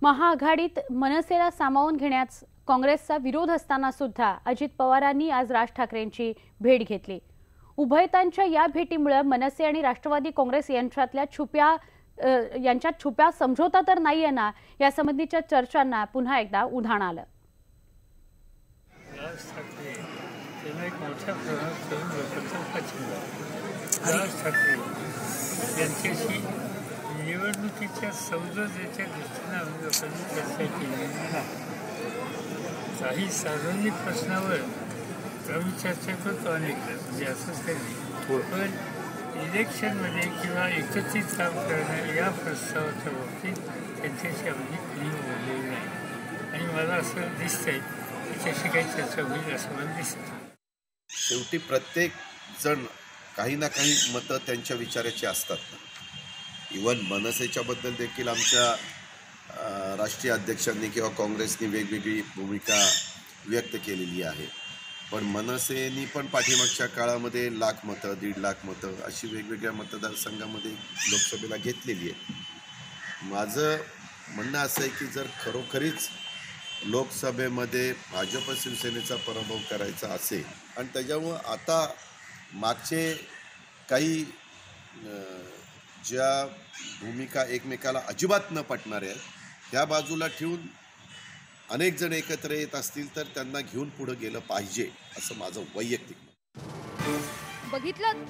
महाआघाडीत मनसेला सामावून घेण्यास काँग्रेसचा विरोध असताना सुद्धा अजित पवारांनी आज राज ठाकरेंची भेट घेतली। उभयतांच्या या भेटीमुळे मनसे आणि राष्ट्रवादी काँग्रेस यांच्यात छुप्या समझोता तर नाहीये ना, यासंबंधीच्या चर्चांना पुन्हा एकदा उधाण आलं। निवडणुकीच्या सौजन्याच्या दृष्टीने आम्ही लोकांनी चर्चा केलेली नाही। काही सार्वजनिक प्रश्नावर आम्ही चर्चा करतो अनेकदा, म्हणजे असंच काही, पण इलेक्शनमध्ये किंवा एकत्रित काम करणं या प्रस्तावाच्या बाबतीत त्यांच्याशी आम्ही कुणी बोललेली नाही आणि मला असं दिसतंय की त्याची काही चर्चा होईल असं मला दिसतं। शेवटी प्रत्येक जण काही ना काही मतं त्यांच्या विचाराची असतात। इवन मनसेच्या बद्दल देखील आमच्या राष्ट्रीय अध्यक्षांनी किंवा काँग्रेसनी वेगवेगळी भूमिका व्यक्त केलेली आहे, पण मनसेनी पण पाठीमागच्या काळामध्ये 1 लाख मतं, 1.5 लाख मतं अशी वेगवेगळ्या मतदारसंघामध्ये लोकसभेला घेतलेली आहे। माझं म्हणणं असं आहे की जर खरोखरीच लोकसभेमध्ये भाजप शिवसेनेचा पराभव करायचा असेल आणि त्याच्यामुळं आता मागचे काही ज्या भूमिका एकमेकाला अजिबात न पटणाऱ्या आहेत त्या बाजूला ठेवून अनेक जण एकत्र येत असतील तर त्यांना घेऊन पुढे गेलं पाहिजे असं माझं वैयक्तिक मत। बघितलं,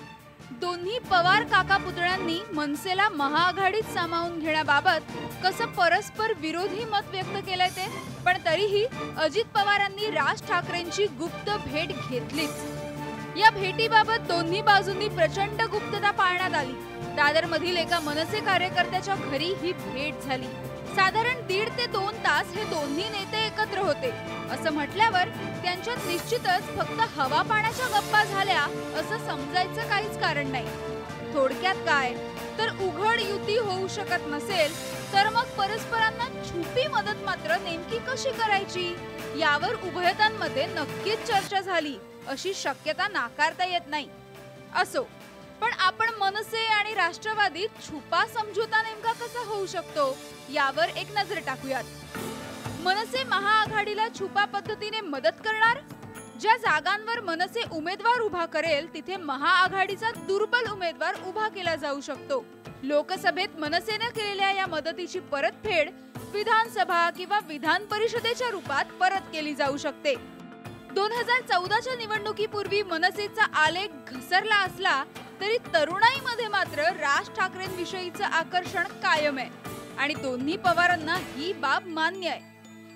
दोन्ही पवार काका पुतळ्यांनी मनसेला महाआघाडीत सामावून घेण्याबाबत कसं परस्पर विरोधी मत व्यक्त केलंय ते, पण तरीही अजित पवारांनी राज ठाकरेंची गुप्त भेट घेतलीच। या भेटीबाबत दोन्ही बाजूंनी प्रचंड गुप्तता पाळण्यात आली। दादर मधील एका मनसे कार्यकर्त्याच्या घरी ही भेट झाली। साधारण 1.5 ते 2 तास हे दोन्ही नेते एकत्र होते। असं म्हटल्यावर त्यांच्यात निश्चितच फक्त हवा पाण्याच्या गप्पा झाल्या असं समजायचं काहीच कारण नाही। थोडक्यात काय तर उघड युती होऊ शकत नसेल तर मग परस्परांना छुपी मदत मात्र नेमकी कशी करायची यावर उभयतांमध्ये नक्कीच चर्चा झाली अशी शक्यता नाकारता येत नाही। असो, पण आपण मनसे आणि राष्ट्रवादीत छुपा समझोता नेमका कसा होऊ शकतो यावर एक नजर टाकूयात। मनसे महाआघाडीला छुपा पद्धतीने मदत करणार? ज्या जागांवर मनसे उमेदवार उभा करेल तिथे महाआघाडीचा दुर्बल उमेदवार उभा केला जाऊ शकतो। लोकसभेत मनसेने केलेल्या या मदतीची परतफेड विधानसभा किंवा विधान परिषदेच्या रूपात परत केली जाऊ शकते। 2014च्या निवडणुकीपूर्वी मनसेचा आलेख घसरला असला तरी तरुणाईमध्ये मात्र राज ठाकरेंविषयीचं आकर्षण कायम आहे आणि दोन्ही पवारांना ही बाब मान्य आहे।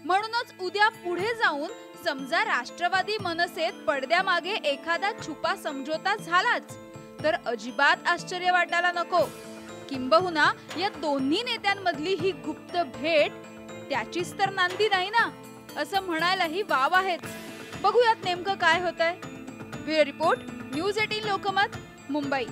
म्हणूनच उद्या पुढे जाऊन समजा राष्ट्रवादी मनसेत पडद्यामागे एखादा छुपा समझोता झालाच तर अजिबात आश्चर्य वाटायला नको। किंबहुना या दोन्ही नेत्यांमधली ही गुप्त भेट त्याचीच तर नांदी नाही ना, असं म्हणायलाही वाव आहेच। बघूयात नेमकं काय होतंय। Bureau report, news 18 Lokmat, Mumbai.